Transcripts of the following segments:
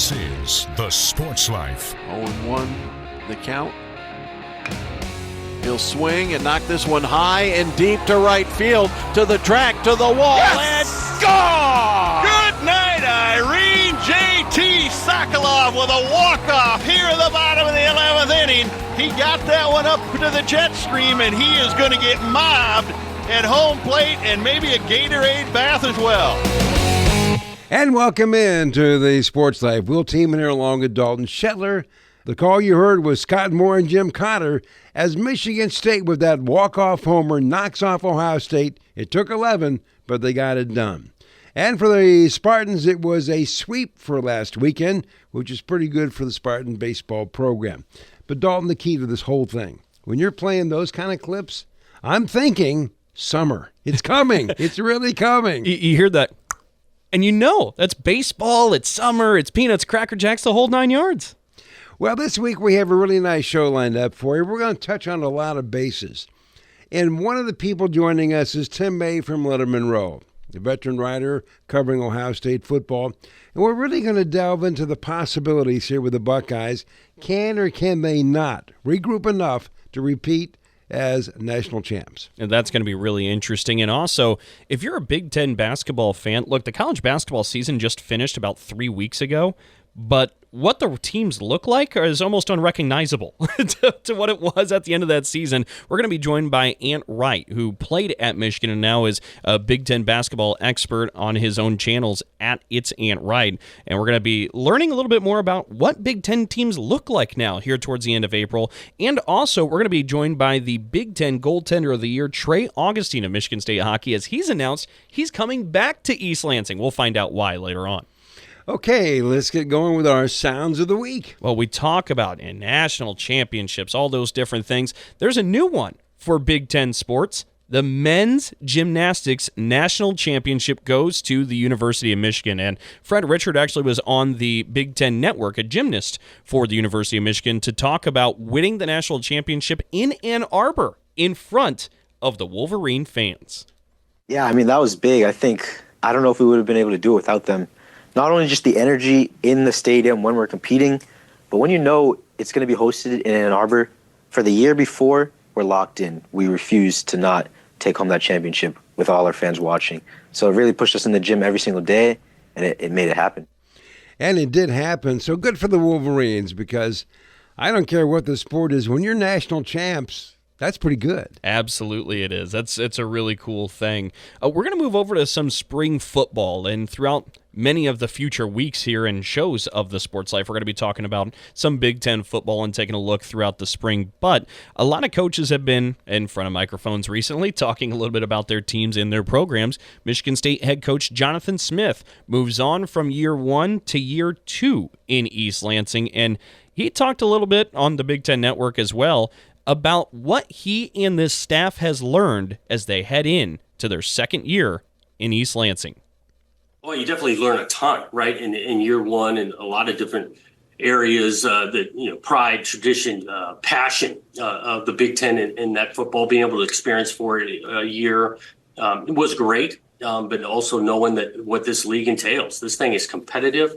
This is The Sports Life. 0-1 the count. He'll swing and knock this one high and deep to right field, to the track, to the wall, and gone! Good night, Irene. J.T. Sokolov with a walk-off here at the bottom of the 11th inning. He got that one up to the jet stream, and he is going to get mobbed at home plate and maybe a Gatorade bath as well. And welcome into the Sports Life. We'll team in here along with Dalton Shetler. The call you heard was Scott Moore and Jim Cotter as Michigan State, with that walk-off homer, knocks off Ohio State. It took 11, but they got it done. And for the Spartans, it was a sweep for last weekend, which is pretty good for the Spartan baseball program. But Dalton, the key to this whole thing, when you're playing those kind of clips, I'm thinking summer. It's coming. It's really coming. You hear that? And you know, that's baseball, it's summer, it's peanuts, Cracker Jacks, the whole 9 yards. Well, this week we have a really nice show lined up for you. We're going to touch on a lot of bases. And one of the people joining us is Tim May from Lettermen Row, the veteran writer covering Ohio State football. And we're really going to delve into the possibilities here with the Buckeyes. Can or can they not regroup enough to repeat as national champs? And that's going to be really interesting. And also, if you're a Big Ten basketball fan, look, the college basketball season just finished about 3 weeks ago, but what the teams look like is almost unrecognizable to what it was at the end of that season. We're going to be joined by Ant Wright, who played at Michigan and now is a Big Ten basketball expert on his own channels at It's Ant Wright. And we're going to be learning a little bit more about what Big Ten teams look like now here towards the end of April. And also, we're going to be joined by the Big Ten Goaltender of the Year, Trey Augustine of Michigan State Hockey, as he's announced he's coming back to East Lansing. We'll find out why later on. Okay, let's get going with our Sounds of the Week. Well, we talk about national championships, all those different things. There's a new one for Big Ten sports. The men's gymnastics national championship goes to the University of Michigan. And Fred Richard actually was on the Big Ten Network, a gymnast for the University of Michigan, to talk about winning the national championship in Ann Arbor in front of the Wolverine fans. Yeah, I mean, that was big. I don't know if we would have been able to do it without them. Not only just the energy in the stadium when we're competing, but when you know it's going to be hosted in Ann Arbor, for the year before, we're locked in. We refuse to not take home that championship with all our fans watching. So it really pushed us in the gym every single day, and it made it happen. And it did happen. So good for the Wolverines, because I don't care what the sport is. When you're national champs, that's pretty good. Absolutely it is. It's a really cool thing. We're going to move over to some spring football, and throughout many of the future weeks here and shows of the Sports Life, we're going to be talking about some Big Ten football and taking a look throughout the spring. But a lot of coaches have been in front of microphones recently talking a little bit about their teams and their programs. Michigan State head coach Jonathan Smith moves on from year 1 to year 2 in East Lansing, and he talked a little bit on the Big Ten Network as well about what he and this staff has learned as they head in to their second year in East Lansing. Well, you definitely learn a ton, right, in year one, in a lot of different areas pride, tradition, passion of the Big Ten and that football, being able to experience for a year was great, but also knowing that what this league entails. This thing is competitive,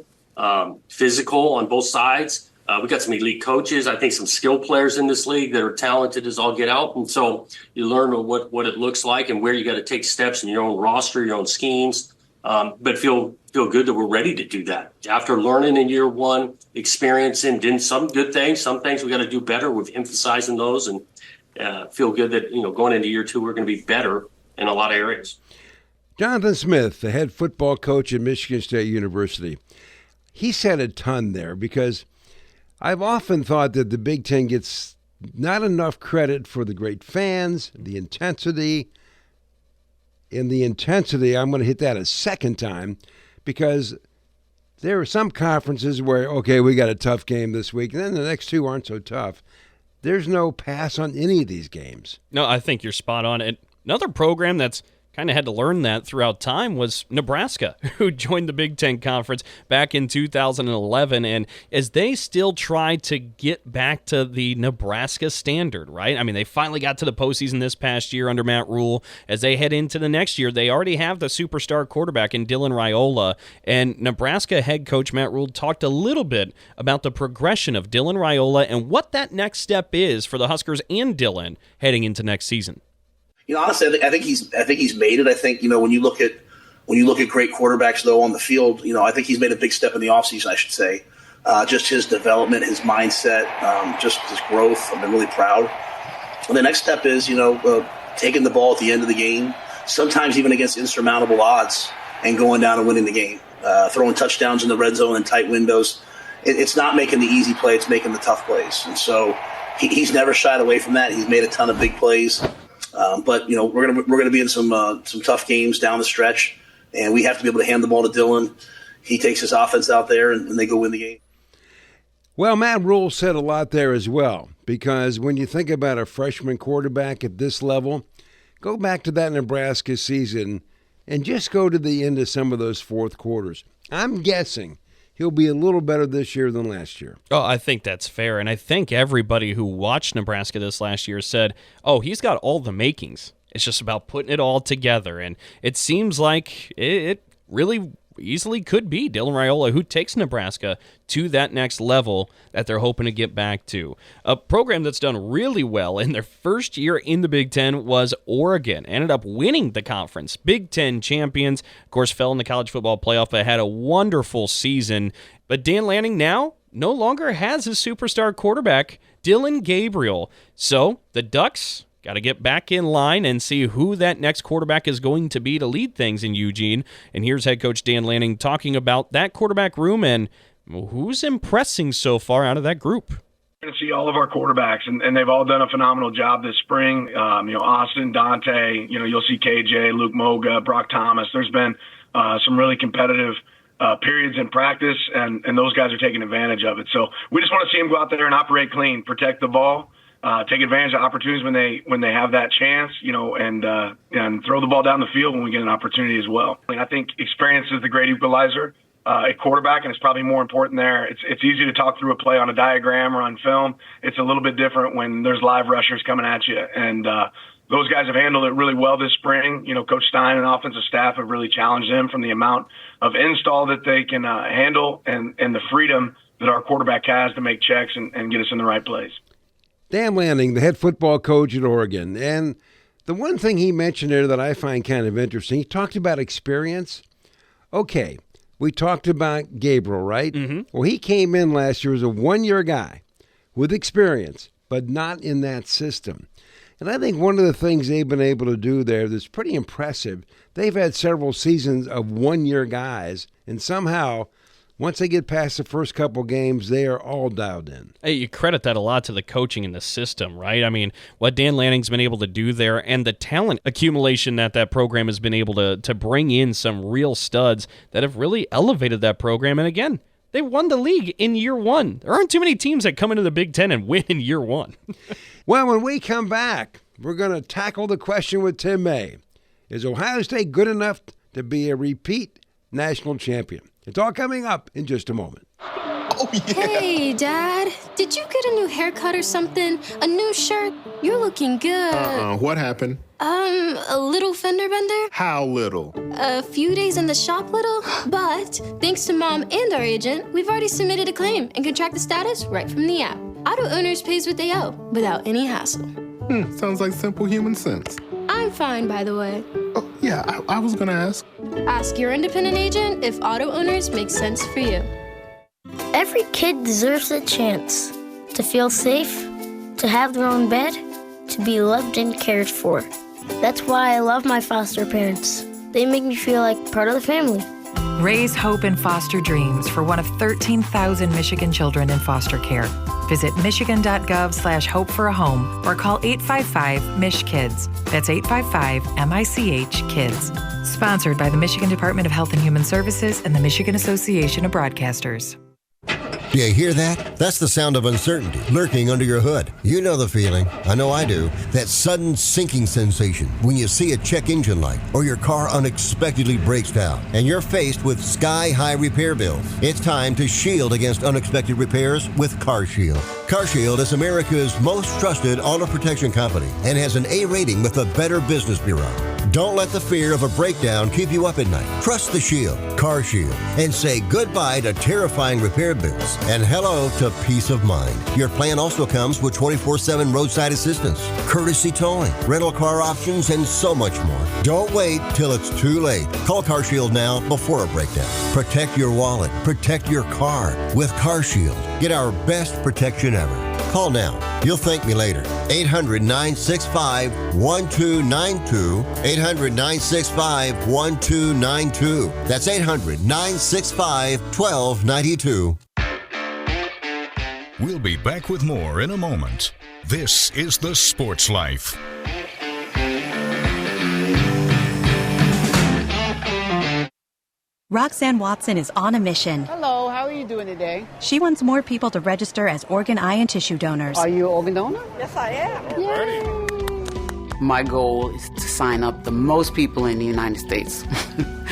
physical on both sides. We got some elite coaches, I think some skill players in this league that are talented as all get out. And so you learn what it looks like and where you got to take steps in your own roster, your own schemes, but feel good that we're ready to do that. After learning in year one, experiencing, did some good things, some things we got to do better. We've emphasized those and feel good that, going into year two, we're going to be better in a lot of areas. Jonathan Smith, the head football coach at Michigan State University, he said a ton there, because I've often thought that the Big Ten gets not enough credit for the great fans, the intensity. In the intensity, I'm going to hit that a second time, because there are some conferences where, okay, we got a tough game this week, and then the next two aren't so tough. There's no pass on any of these games. No, I think you're spot on. And another program that's kind of had to learn that throughout time was Nebraska, who joined the Big Ten Conference back in 2011. And as they still try to get back to the Nebraska standard, right? I mean, they finally got to the postseason this past year under Matt Rule. As they head into the next year, they already have the superstar quarterback in Dylan Raiola. And Nebraska head coach Matt Rule talked a little bit about the progression of Dylan Raiola and what that next step is for the Huskers and Dylan heading into next season. Honestly, I think he's made it. I think, when you look at great quarterbacks though on the field, I think he's made a big step in the offseason, I should say. Just his development, his mindset, just his growth. I've been really proud. And the next step is, taking the ball at the end of the game, sometimes even against insurmountable odds, and going down and winning the game. Throwing touchdowns in the red zone and tight windows. It's not making the easy play; it's making the tough plays. And so he's never shied away from that. He's made a ton of big plays. But we're gonna be in some tough games down the stretch, and we have to be able to hand the ball to Dylan. He takes his offense out there, and they go win the game. Well, Matt Rule said a lot there as well, because when you think about a freshman quarterback at this level, go back to that Nebraska season and just go to the end of some of those fourth quarters. I'm guessing he'll be a little better this year than last year. Oh, I think that's fair. And I think everybody who watched Nebraska this last year said, oh, he's got all the makings. It's just about putting it all together. And it seems like it really easily could be Dylan Raiola who takes Nebraska to that next level that they're hoping to get back to. A program that's done really well in their first year in the Big Ten was Oregon. Ended up winning the conference. Big Ten champions. Of course, fell in the college football playoff, but had a wonderful season. But Dan Lanning now no longer has his superstar quarterback, Dylan Gabriel. So the Ducks got to get back in line and see who that next quarterback is going to be to lead things in Eugene. And here's head coach Dan Lanning talking about that quarterback room and who's impressing so far out of that group. We're going to see all of our quarterbacks, and they've all done a phenomenal job this spring. Austin, Dante, you'll see KJ, Luke Moga, Brock Thomas. There's been some really competitive periods in practice, and those guys are taking advantage of it. So we just want to see them go out there and operate clean, protect the ball, take advantage of opportunities when they have that chance, and throw the ball down the field when we get an opportunity as well. I think experience is the great equalizer at quarterback, and it's probably more important there. It's easy to talk through a play on a diagram or on film. It's a little bit different when there's live rushers coming at you, and those guys have handled it really well this spring. Coach Stein and offensive staff have really challenged them from the amount of install that they can handle and the freedom that our quarterback has to make checks and get us in the right place. Dan Lanning, the head football coach at Oregon. And the one thing he mentioned there that I find kind of interesting, he talked about experience. Okay, we talked about Gabriel, right? Mm-hmm. Well, he came in last year as a one-year guy with experience, but not in that system. And I think one of the things they've been able to do there that's pretty impressive, they've had several seasons of one-year guys, and somehow once they get past the first couple games, they are all dialed in. Hey, you credit that a lot to the coaching and the system, right? I mean, what Dan Lanning's been able to do there and the talent accumulation that program has been able to bring in some real studs that have really elevated that program. And again, they won the league in year one. There aren't too many teams that come into the Big Ten and win in year one. Well, when we come back, we're going to tackle the question with Tim May. Is Ohio State good enough to be a repeat national champion? It's all coming up in just a moment. Oh, yeah. Hey, Dad. Did you get a new haircut or something? A new shirt? You're looking good. What happened? A little fender bender. How little? A few days in the shop little. But thanks to Mom and our agent, we've already submitted a claim and can track the status right from the app. Auto owners pays what they owe without any hassle. Sounds like simple human sense. I'm fine, by the way. Oh, yeah, I was going to ask. Ask your independent agent if auto owners make sense for you. Every kid deserves a chance to feel safe, to have their own bed, to be loved and cared for. That's why I love my foster parents. They make me feel like part of the family. Raise hope and foster dreams for one of 13,000 Michigan children in foster care. Visit michigan.gov/hope for a home or call 855-MICH-KIDS. That's 855-MICH-KIDS. Sponsored by the Michigan Department of Health and Human Services and the Michigan Association of Broadcasters. Do you hear that? That's the sound of uncertainty lurking under your hood. You know the feeling. I know I do. That sudden sinking sensation when you see a check engine light or your car unexpectedly breaks down and you're faced with sky-high repair bills. It's time to shield against unexpected repairs with CarShield. CarShield is America's most trusted auto protection company and has an A rating with the Better Business Bureau. Don't let the fear of a breakdown keep you up at night. Trust the Shield, CarShield, and say goodbye to terrifying repair bills and hello to peace of mind. Your plan also comes with 24/7 roadside assistance, courtesy towing, rental car options, and so much more. Don't wait till it's too late. Call CarShield now before a breakdown. Protect your wallet. Protect your car with CarShield. Get our best protection ever. Call now. You'll thank me later. 800-965-1292. 800-965-1292. That's 800-965-1292. We'll be back with more in a moment. This is The Sports Life. Roxanne Watson is on a mission. Hello, how are you doing today? She wants more people to register as organ, eye, and tissue donors. Are you an organ donor? Yes, I am. Yay. My goal is to sign up the most people in the United States.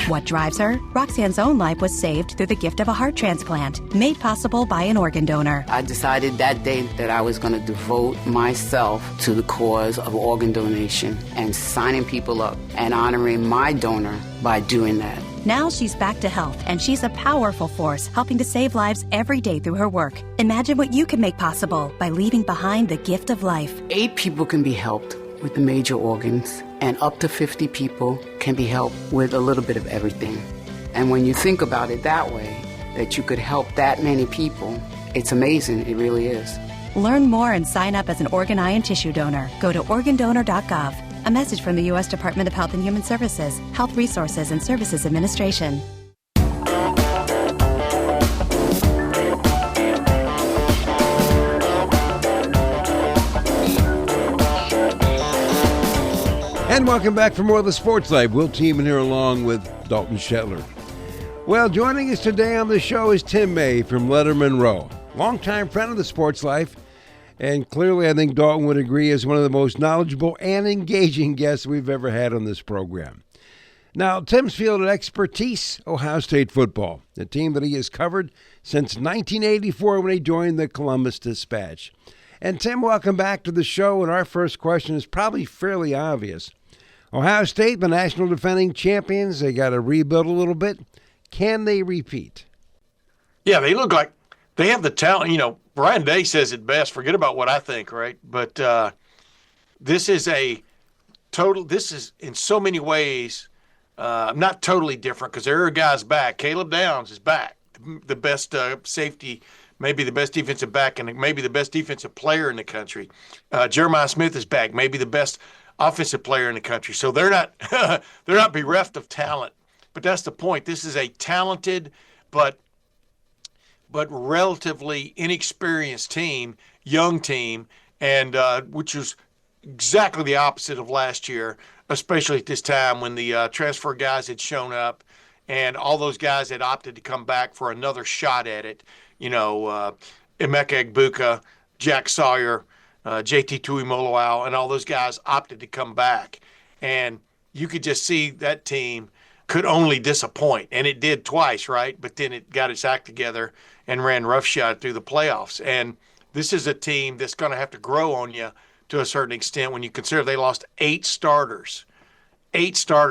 What drives her? Roxanne's own life was saved through the gift of a heart transplant, made possible by an organ donor. I decided that day that I was going to devote myself to the cause of organ donation and signing people up and honoring my donor by doing that. Now she's back to health, and she's a powerful force helping to save lives every day through her work. Imagine what you can make possible by leaving behind the gift of life. 8 people can be helped with the major organs, and up to 50 people can be helped with a little bit of everything. And when you think about it that way, that you could help that many people, it's amazing. It really is. Learn more and sign up as an organ, eye, and tissue donor. Go to organdonor.gov. A message from the U.S. Department of Health and Human Services, Health Resources and Services Administration. And welcome back for more of the Sports Life. We'll team in here along with Dalton Shetler. Well, joining us today on the show is Tim May from Lettermen Row, longtime friend of the Sports Life. And clearly, I think Dalton would agree, is one of the most knowledgeable and engaging guests we've ever had on this program. Now, Tim's fielded expertise, Ohio State football, a team that he has covered since 1984 when he joined the Columbus Dispatch. And Tim, welcome back to the show. And our first question is probably fairly obvious. Ohio State, the national defending champions, they got to rebuild a little bit. Can they repeat? Yeah, they look like they have the talent. You know, Brian Day says it best. Forget about what I think, right? But this is in so many ways not totally different because there are guys back. Caleb Downs is back, the best safety, maybe the best defensive back, and maybe the best defensive player in the country. Jeremiah Smith is back, maybe the best offensive player in the country. So they're not bereft of talent. But that's the point. This is a talented but relatively inexperienced team, young team, and which was exactly the opposite of last year, especially at this time when the transfer guys had shown up and all those guys had opted to come back for another shot at it. You know, Emeka Egbuka, Jack Sawyer, JT Tuimoloau, and all those guys opted to come back. And you could just see that team could only disappoint, and it did twice, right? But then it got its act together and ran roughshod through the playoffs. And this is a team that's going to have to grow on you to a certain extent when you consider they lost 8 starters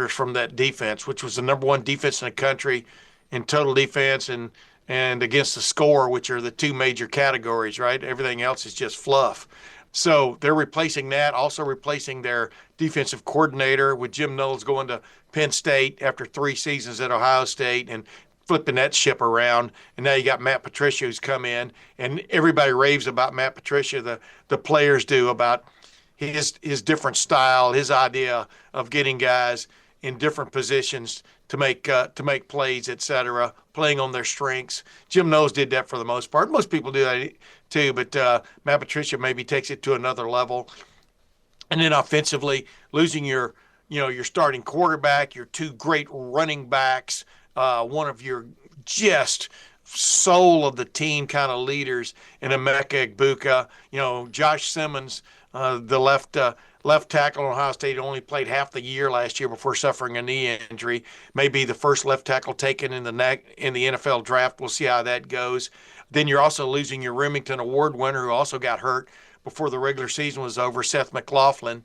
from that defense, which was the number 1 defense in the country in total defense and against the score, which are the 2 major categories, right? Everything else is just fluff. So they're replacing that, also replacing their defensive coordinator with Jim Knowles going to Penn State after 3 seasons at Ohio State and flipping that ship around. And now you got Matt Patricia who's come in, and everybody raves about Matt Patricia. The players do, about his different style, his idea of getting guys in different positions to make plays, etc., playing on their strengths. Jim Knowles did that for the most part. Most people do that too, but Matt Patricia maybe takes it to another level. And then offensively, losing your starting quarterback, your 2 great running backs, one of your just soul of the team kind of leaders in Emeka Egbuka. Josh Simmons, the left tackle on Ohio State, only played half the year last year before suffering a knee injury. Maybe the first left tackle taken in the NFL draft. We'll see how that goes. Then you're also losing your Remington Award winner, who also got hurt before the regular season was over, Seth McLaughlin.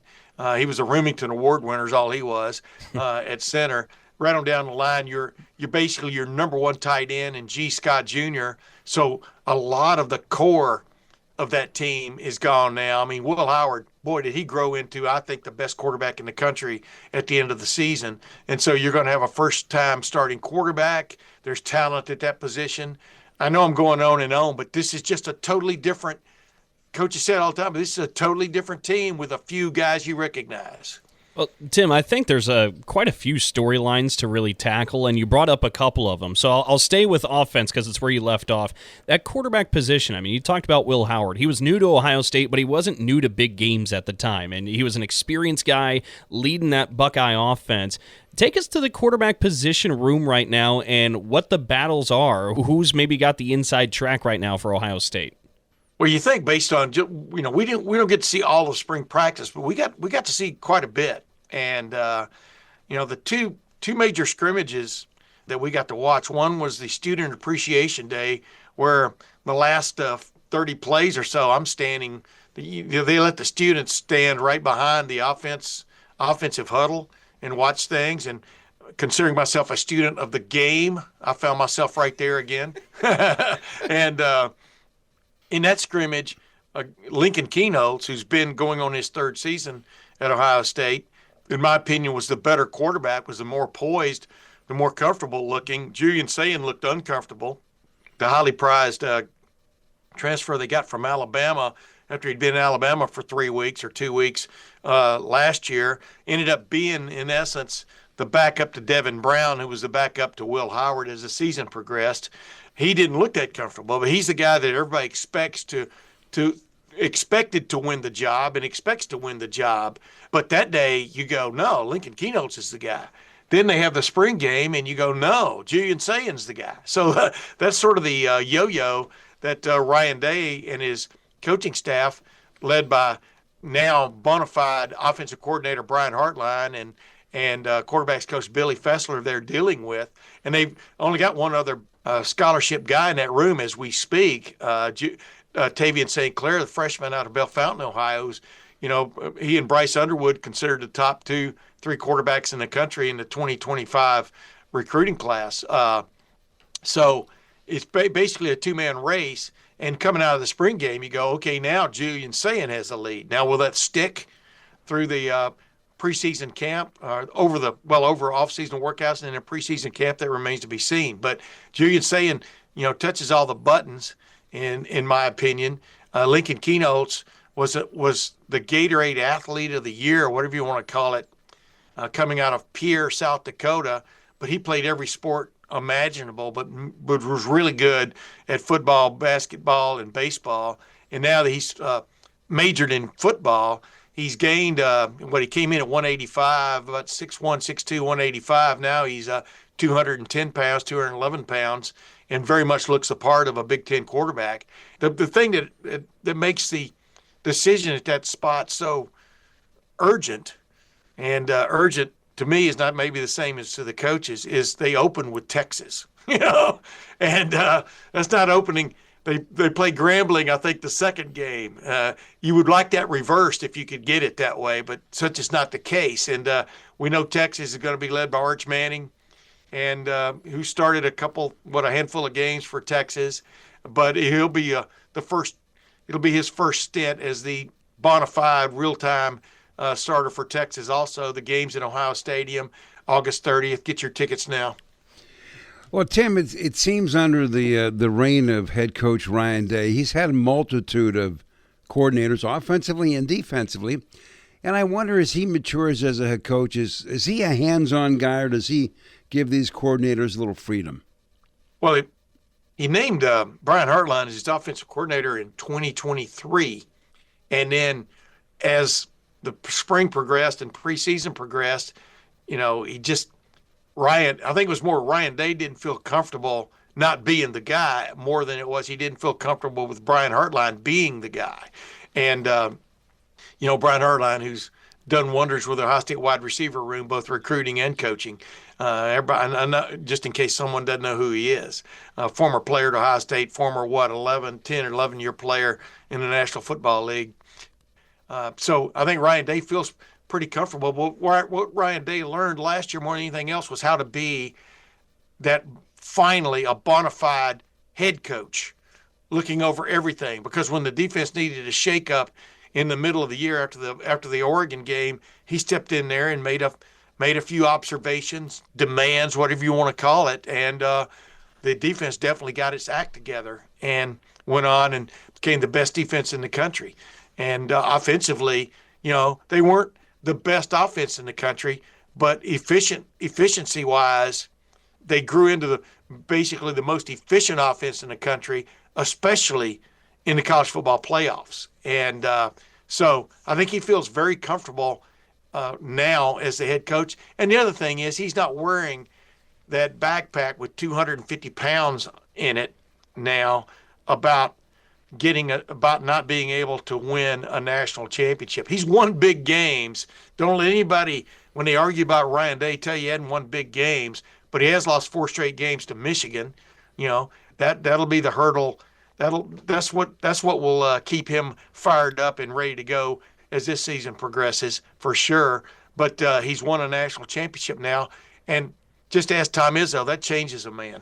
He was a Remington Award winner, is all he was at center. Right on down the line, you're basically your number one tight end and G. Scott Jr. So a lot of the core of that team is gone now. I mean, Will Howard, boy, did he grow into, I think, the best quarterback in the country at the end of the season. And so you're going to have a first-time starting quarterback. There's talent at that position. I know I'm going on and on, but this is just a totally different – coaches say it all the time, but this is a totally different team with a few guys you recognize. Well, Tim, I think there's quite a few storylines to really tackle, and you brought up a couple of them. So I'll stay with offense because it's where you left off. That quarterback position, I mean, you talked about Will Howard. He was new to Ohio State, but he wasn't new to big games at the time, and he was an experienced guy leading that Buckeye offense. Take us to the quarterback position room right now and what the battles are. Who's maybe got the inside track right now for Ohio State? Well, you think based on we don't get to see all of spring practice, but we got to see quite a bit. And the two major scrimmages that we got to watch. One was the Student Appreciation Day, where the last 30 plays or so, I'm standing. They let the students stand right behind the offensive huddle and watch things. And considering myself a student of the game, I found myself right there again. And in that scrimmage, Lincoln Keenholz, who's been going on his third season at Ohio State, in my opinion, was the better quarterback, was the more poised, the more comfortable looking. Julian Sayin looked uncomfortable. The highly prized transfer they got from Alabama after he'd been in Alabama for 3 weeks or 2 weeks last year, ended up being, in essence, the backup to Devin Brown, who was the backup to Will Howard as the season progressed. He didn't look that comfortable, but he's the guy that everybody expected to win the job and expects to win the job. But that day you go, no, Lincoln Keenholz is the guy. Then they have the spring game and you go, no, Julian Sayin's the guy. So that's sort of the yo-yo that Ryan Day and his coaching staff, led by now bona fide offensive coordinator Brian Hartline and quarterbacks coach Billy Fessler, they're dealing with. And they've only got one other scholarship guy in that room as we speak, Tavian St. Clair, the freshman out of Bellefontaine, Ohio, who's, he and Bryce Underwood considered the top 2-3 quarterbacks in the country in the 2025 recruiting class. So it's basically a two-man race. And coming out of the spring game, you go, okay, now Julian Sayin has the lead. Now, will that stick through the preseason camp, over off-season workouts and in a preseason camp? That remains to be seen. But Julian Sayin, touches all the buttons. In my opinion, Lincoln Keenholz was the Gatorade Athlete of the Year, or whatever you want to call it, coming out of Pierre, South Dakota. But he played every sport imaginable, but was really good at football, basketball, and baseball. And now that he's majored in football, he's gained he came in at 185, about 6'1", 6'2", 185. Now he's 210 pounds, 211 pounds. And very much looks the part of a Big Ten quarterback. The thing that makes the decision at that spot so urgent, and urgent to me is not maybe the same as to the coaches, is they open with Texas, and that's not opening. They play Grambling, I think, the second game. You would like that reversed if you could get it that way, but such is not the case. And we know Texas is going to be led by Arch Manning, and who started a handful of games for Texas, but he'll be it'll be his first stint as the bona fide real-time starter for Texas. Also, the game's in Ohio Stadium, August 30th. Get your tickets now. Well, Tim, it seems under the reign of head coach Ryan Day, he's had a multitude of coordinators, offensively and defensively, and I wonder, as he matures as a head coach, is he a hands-on guy, or does he give these coordinators a little freedom? Well, he named Brian Hartline as his offensive coordinator in 2023. And then as the spring progressed and preseason progressed, he just I think it was more Ryan Day didn't feel comfortable not being the guy more than it was he didn't feel comfortable with Brian Hartline being the guy. And, Brian Hartline, who's done wonders with the Ohio State wide receiver room, both recruiting and coaching. Everybody, just in case someone doesn't know who he is, former player at Ohio State, former 11-year player in the National Football League. So I think Ryan Day feels pretty comfortable. But what Ryan Day learned last year more than anything else was how to be that finally a bona fide head coach looking over everything. Because when the defense needed a shakeup in the middle of the year after the Oregon game, he stepped in there and made a few observations, demands, whatever you want to call it, and the defense definitely got its act together and went on and became the best defense in the country. And offensively, they weren't the best offense in the country, but efficiency-wise, they grew into basically the most efficient offense in the country, especially in the college football playoffs. And so I think he feels very comfortable now as the head coach. And the other thing is he's not wearing that backpack with 250 pounds in it now about not being able to win a national championship. He's won big games. Don't let anybody, when they argue about Ryan Day, tell you he hadn't won big games, but he has lost 4 straight games to Michigan. That'll be the hurdle. That's what will keep him fired up and ready to go as this season progresses, for sure. But he's won a national championship now, and just ask Tom Izzo, that changes a man.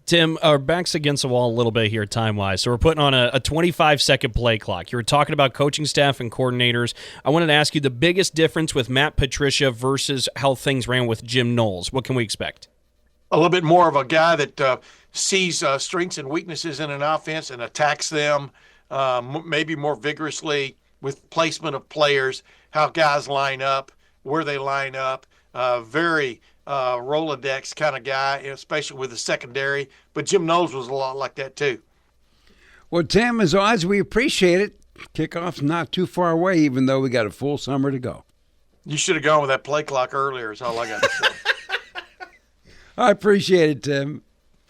Tim, our back's against the wall a little bit here time-wise, so we're putting on a 25-second play clock. You were talking about coaching staff and coordinators. I wanted to ask you the biggest difference with Matt Patricia versus how things ran with Jim Knowles. What can we expect? A little bit more of a guy that sees strengths and weaknesses in an offense and attacks them maybe more vigorously with placement of players, how guys line up, where they line up. Very Rolodex kind of guy, especially with the secondary. But Jim Knowles was a lot like that too. Well, Tim, as always, we appreciate it. Kickoff's not too far away, even though we got a full summer to go. You should have gone with that play clock earlier is all I got to say. I appreciate it, Tim.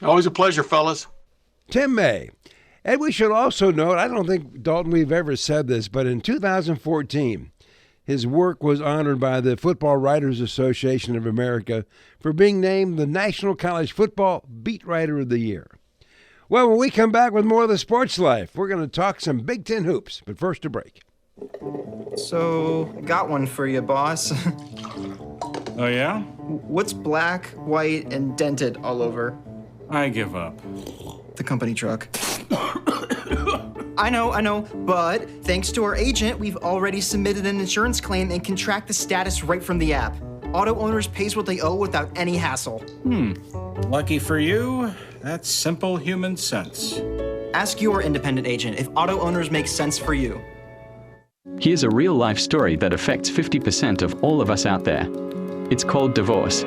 Always a pleasure, fellas. Tim May. And we should also note, I don't think, Dalton, we've ever said this, but in 2014, his work was honored by the Football Writers Association of America for being named the National College Football Beat Writer of the Year. Well, when we come back with more of the Sports Life, we're going to talk some Big Ten hoops, but first a break. So, got one for you, boss. Oh, yeah? What's black, white, and dented all over? I give up. The company truck. I know, but thanks to our agent, we've already submitted an insurance claim and can track the status right from the app. Auto owners pays what they owe without any hassle. Lucky for you, that's simple human sense. Ask your independent agent if auto owners make sense for you. Here's a real-life story that affects 50% of all of us out there. It's called divorce.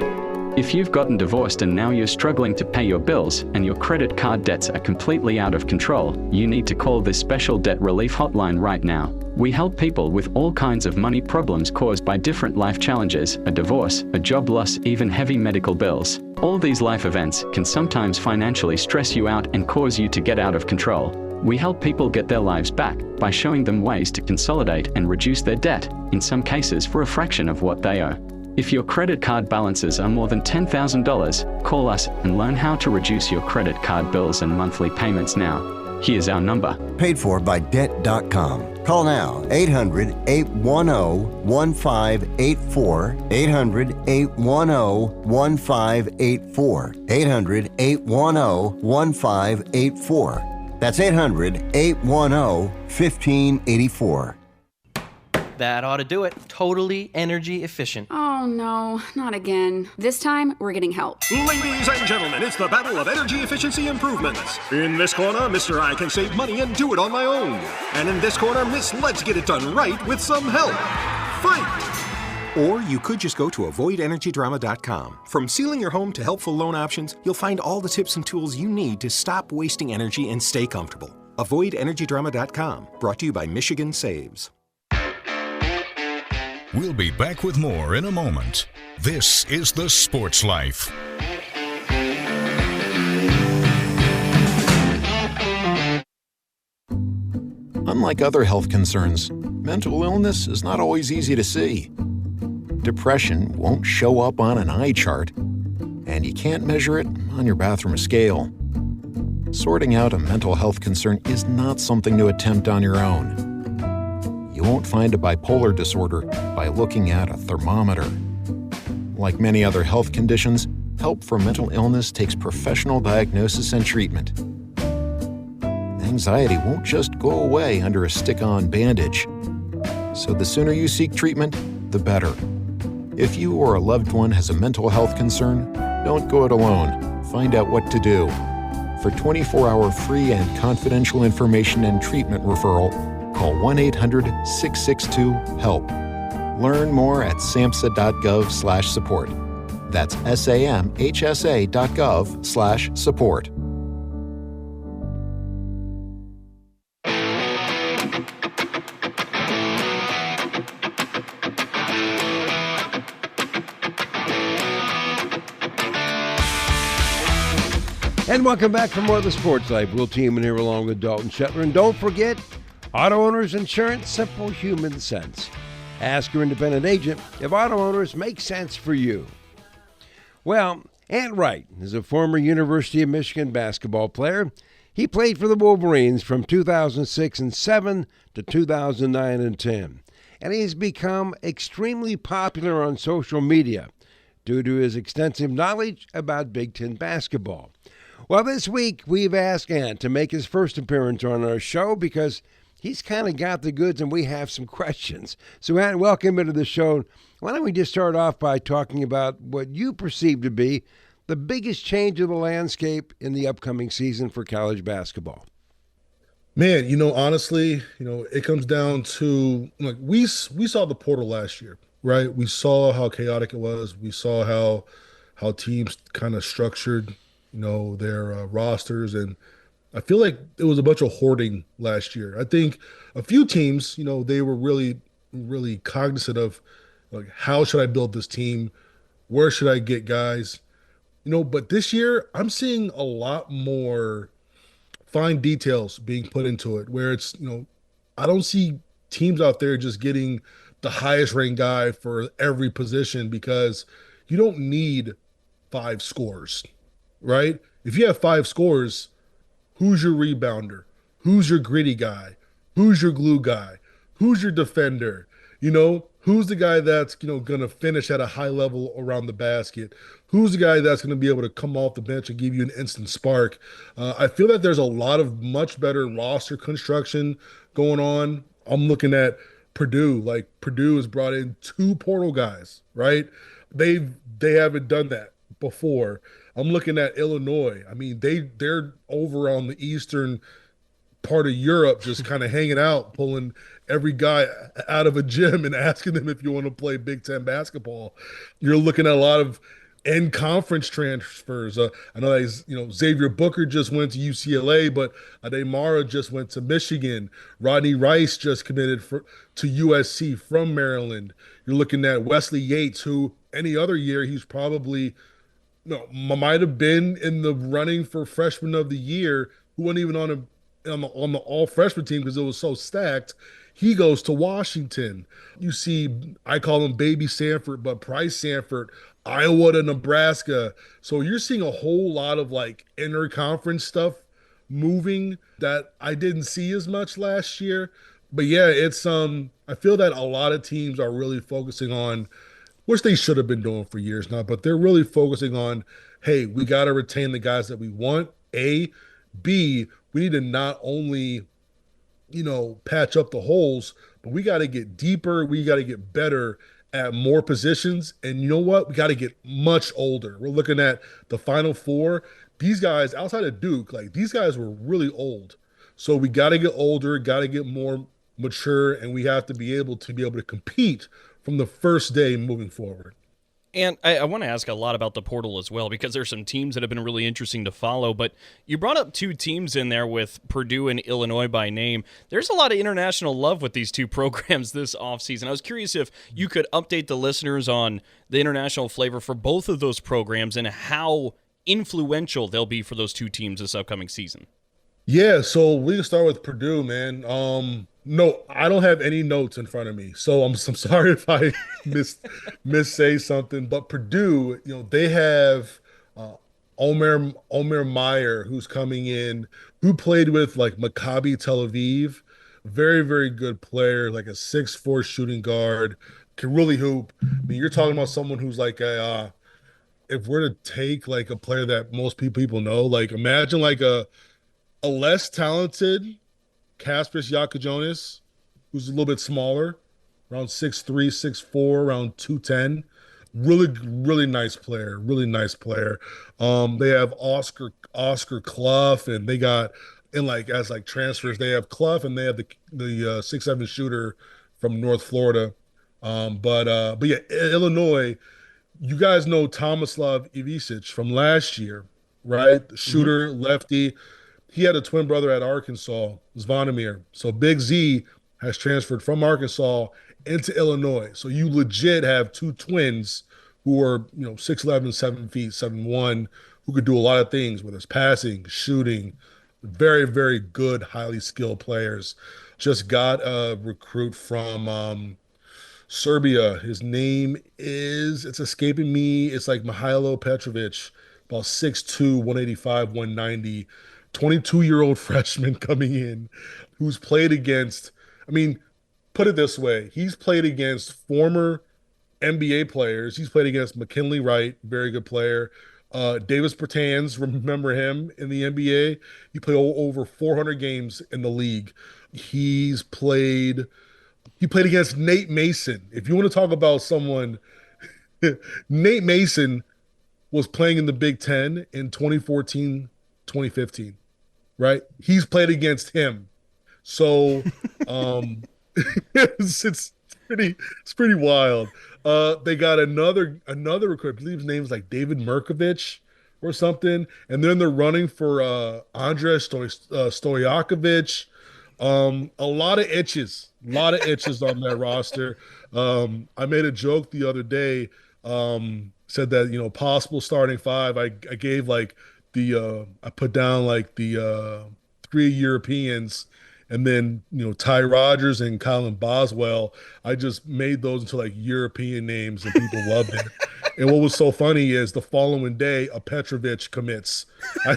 If you've gotten divorced and now you're struggling to pay your bills and your credit card debts are completely out of control, you need to call this special debt relief hotline right now. We help people with all kinds of money problems caused by different life challenges, a divorce, a job loss, even heavy medical bills. All these life events can sometimes financially stress you out and cause you to get out of control. We help people get their lives back by showing them ways to consolidate and reduce their debt, in some cases for a fraction of what they owe. If your credit card balances are more than $10,000, call us and learn how to reduce your credit card bills and monthly payments now. Here's our number. Paid for by Debt.com. Call now, 800-810-1584, 800-810-1584, 800-810-1584. That's 800-810-1584. That ought to do it. Totally energy efficient. Oh no, not again. This time, we're getting help. Ladies and gentlemen, it's the battle of energy efficiency improvements. In this corner, Mr. I can save money and do it on my own. And in this corner, Miss Let's get it done right with some help. Fight! Or you could just go to avoidenergydrama.com. From sealing your home to helpful loan options, you'll find all the tips and tools you need to stop wasting energy and stay comfortable. Avoidenergydrama.com. Brought to you by Michigan Saves. We'll be back with more in a moment. This is The Sports Life. Unlike other health concerns, mental illness is not always easy to see. Depression won't show up on an eye chart, and you can't measure it on your bathroom scale. Sorting out a mental health concern is not something to attempt on your own. You won't find a bipolar disorder by looking at a thermometer. Like many other health conditions, help for mental illness takes professional diagnosis and treatment. Anxiety won't just go away under a stick-on bandage. So the sooner you seek treatment, the better. If you or a loved one has a mental health concern, don't go it alone. Find out what to do. For 24-hour free and confidential information and treatment referral, call 1-800-662-HELP. Learn more at samhsa.gov/support. That's samhsa.gov/support. And welcome back for more of the Sports Life. We'll team in here along with Dalton Shetler. And don't forget, Auto Owners Insurance, simple human sense. Ask your independent agent if auto owners make sense for you. Well, Ant Wright is a former University of Michigan basketball player. He played for the Wolverines from 2006 and 7 to 2009 and 10. And he's become extremely popular on social media due to his extensive knowledge about Big Ten basketball. Well, this week we've asked Ant to make his first appearance on our show because he's kind of got the goods and we have some questions. So, Ant, welcome into the show. Why don't we just start off by talking about what you perceive to be the biggest change of the landscape in the upcoming season for college basketball? Man, honestly, it comes down to, like, we saw the portal last year, right? We saw how chaotic it was. We saw how teams kind of structured their rosters. And I feel like it was a bunch of hoarding last year. I think a few teams, they were really, really cognizant of, like, how should I build this team? Where should I get guys? But this year I'm seeing a lot more fine details being put into it where it's, I don't see teams out there just getting the highest ranked guy for every position because you don't need 5 scorers. Right? If you have 5 scorers, who's your rebounder? Who's your gritty guy? Who's your glue guy? Who's your defender? Who's the guy that's, going to finish at a high level around the basket? Who's the guy that's going to be able to come off the bench and give you an instant spark? I feel that there's a lot of much better roster construction going on. I'm looking at Purdue. Like, Purdue has brought in 2 portal guys, right? They haven't done that before. I'm looking at Illinois. I mean, they're over on the eastern part of Europe, just kind of hanging out, pulling every guy out of a gym and asking them if you want to play Big Ten basketball. You're looking at a lot of in-conference transfers. I know that Xavier Booker just went to UCLA, but Ademara just went to Michigan. Rodney Rice just committed to USC from Maryland. You're looking at Wesley Yates, who any other year he's probably might have been in the running for freshman of the year, who wasn't even on the all freshman team because it was so stacked. He goes to Washington. You see, I call him Baby Sanford, but Price Sanford, Iowa to Nebraska. So you're seeing a whole lot of like interconference stuff moving that I didn't see as much last year. But yeah, it's I feel that a lot of teams are really focusing on, which they should have been doing for years now, but they're really focusing on, hey, we got to retain the guys that we want, A. B, we need to not only, patch up the holes, but we got to get deeper. We got to get better at more positions. And you know what? We got to get much older. We're looking at the Final Four. These guys, outside of Duke, like, these guys were really old. So we got to get older, got to get more mature, and we have to be able to compete from the first day moving forward. And I want to ask a lot about the portal as well, because there's some teams that have been really interesting to follow. But you brought up two teams in there with Purdue and Illinois by name. There's a lot of international love with these two programs this offseason. I was curious if you could update the listeners on the international flavor for both of those programs and how influential they'll be for those two teams this upcoming season. Yeah, so we can start with Purdue, man. No, I don't have any notes in front of me, so I'm sorry if I miss say something. But Purdue, they have Omer Meyer, who's coming in, who played with like Maccabi Tel Aviv, very very good player, like a 6'4" shooting guard, can really hoop. I mean, you're talking about someone who's like if we're to take like a player that most people know, like imagine like a less talented Kaspers Yakajonis, who's a little bit smaller, around 6'3", 6'4", around 210. Really, really nice player. Really nice player. They have Oscar Clough, and they got as transfers, they have Clough and they have the 6'7" shooter from North Florida. But yeah, Illinois, you guys know Tomislav Ivicic from last year, right? The shooter, lefty. He had a twin brother at Arkansas, Zvonimir. So Big Z has transferred from Arkansas into Illinois. So you legit have two twins who are, 6'11", 7 feet, 7'1", who could do a lot of things, whether it's passing, shooting. Very, very good, highly skilled players. Just got a recruit from Serbia. His name it's escaping me. It's like Mihailo Petrovic, about 6'2", 185, 190. 22-year-old freshman coming in who's played against, put it this way, he's played against former NBA players. He's played against McKinley Wright, very good player. Davis Bertans, remember him in the NBA? He played over 400 games in the league. He played against Nate Mason. If you want to talk about someone, Nate Mason was playing in the Big Ten in 2014, 2015. Right? He's played against him. So it's pretty wild. They got another recruit. I believe his name is like David Merkovich or something. And then they're running for Andres Stojakovic. A lot of itches on that roster. I made a joke the other day, said that, possible starting five. I gave like I put down like the 3 Europeans, and then Ty Rogers and Colin Boswell. I just made those into like European names, and people loved it. And what was so funny is the following day, a Petrovic commits. I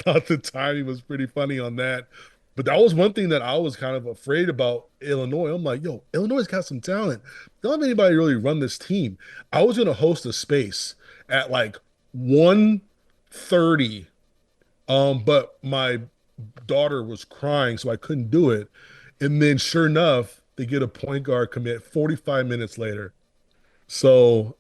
thought the timing was pretty funny on that. But that was one thing that I was kind of afraid about Illinois. I'm like, Illinois got some talent. They don't have anybody really run this team. I was going to host a space at like 1:30, but my daughter was crying, so I couldn't do it. And then sure enough, they get a point guard commit 45 minutes later. So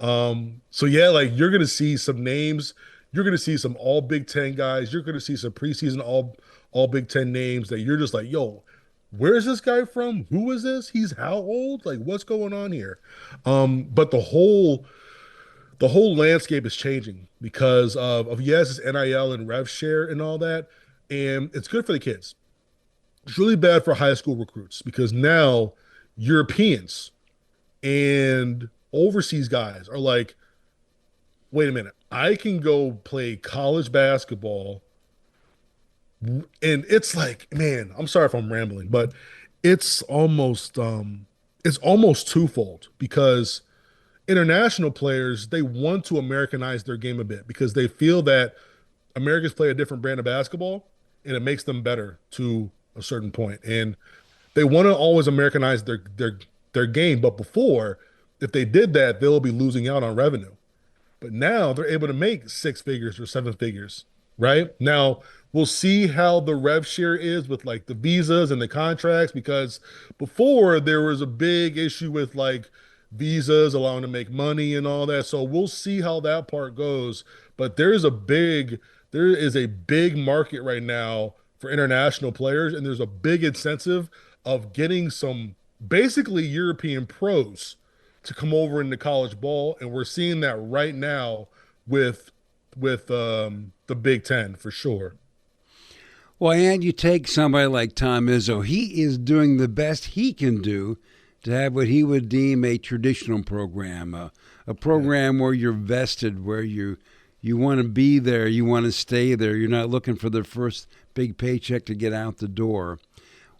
yeah, like you're gonna see some names, you're gonna see some all Big Ten guys, you're gonna see some preseason all Big Ten names that you're just like, where's this guy from? Who is this? He's how old? Like, what's going on here? But the whole landscape is changing because of yes, it's NIL and rev share and all that. And it's good for the kids. It's really bad for high school recruits because now Europeans and overseas guys are like, wait a minute, I can go play college basketball. And it's like, man, I'm sorry if I'm rambling, but it's almost twofold because international players, they want to Americanize their game a bit because they feel that Americans play a different brand of basketball and it makes them better to a certain point. And they want to always Americanize their game. But before, if they did that, they'll be losing out on revenue. But now they're able to make 6 figures or 7 figures, right? Now, we'll see how the rev share is with like the visas and the contracts, because before there was a big issue with like visas allowing to make money and all that. So we'll see how that part goes. But there is a big market right now for international players, and there's a big incentive of getting some basically European pros to come over into college ball, and we're seeing that right now with the Big Ten for sure. Well, and you take somebody like Tom Izzo. He is doing the best he can do to have what he would deem a traditional program, a program where you're vested, where you want to be there, you want to stay there. You're not looking for the first big paycheck to get out the door.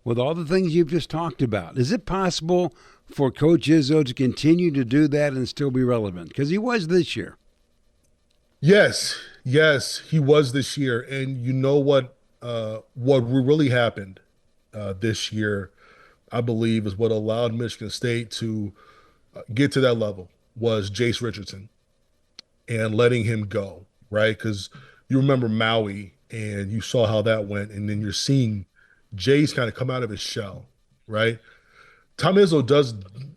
With all the things you've just talked about, is it possible for Coach Izzo to continue to do that and still be relevant? Because he was this year. Yes, he was this year. And you know what really happened this year, I believe, is what allowed Michigan State to get to that level was Jace Richardson and letting him go, right? Because you remember Maui and you saw how that went, and then you're seeing Jace kind of come out of his shell, right? Tom Izzo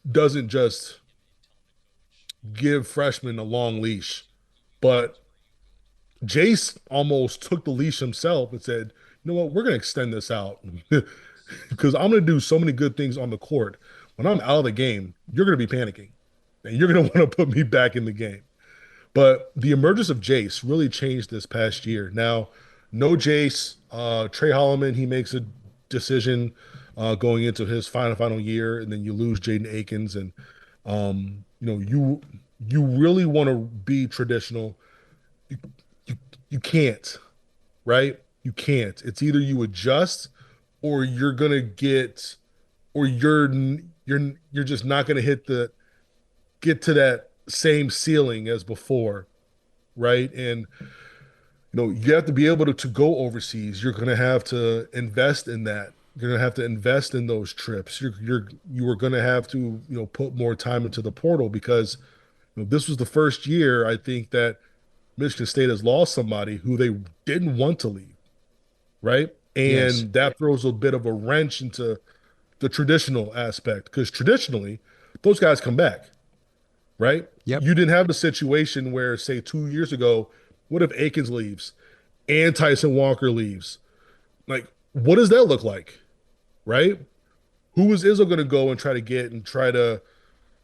doesn't just give freshmen a long leash, but Jace almost took the leash himself and said, you know what, we're going to extend this out because I'm going to do so many good things on the court. When I'm out of the game, you're going to be panicking and you're going to want to put me back in the game. But the emergence of Jace really changed this past year. Now, no Jace, Trey Holloman, he makes a decision going into his final year, and then you lose Jaden Akins, and you really want to be traditional. You can't, right? You can't. It's either you adjust or you're gonna get, or you're just not gonna get to that same ceiling as before, right? And you have to be able to go overseas. You're gonna have to invest in that. You're gonna have to invest in those trips. You are gonna have to put more time into the portal because this was the first year I think that Michigan State has lost somebody who they didn't want to leave, right? And that throws a bit of a wrench into the traditional aspect because traditionally those guys come back, right? Yep. You didn't have a situation where, say, 2 years ago, what if Akins leaves and Tyson Walker leaves? Like, what does that look like, right? Who is Izzo going to go and try to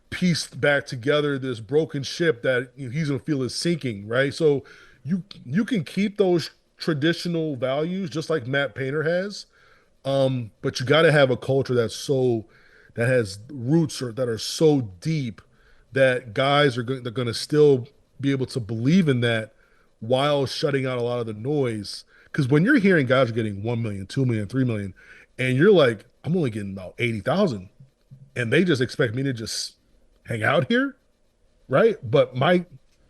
piece back together this broken ship that he's going to feel is sinking, right? So you can keep those traditional values just like Matt Painter has, but you got to have a culture that has roots that are so deep that guys they're going to still be able to believe in that while shutting out a lot of the noise. Because when you're hearing guys are getting 1 million, 2 million, 3 million, and you're like, I'm only getting about 80,000, and they just expect me to just hang out here, right? But my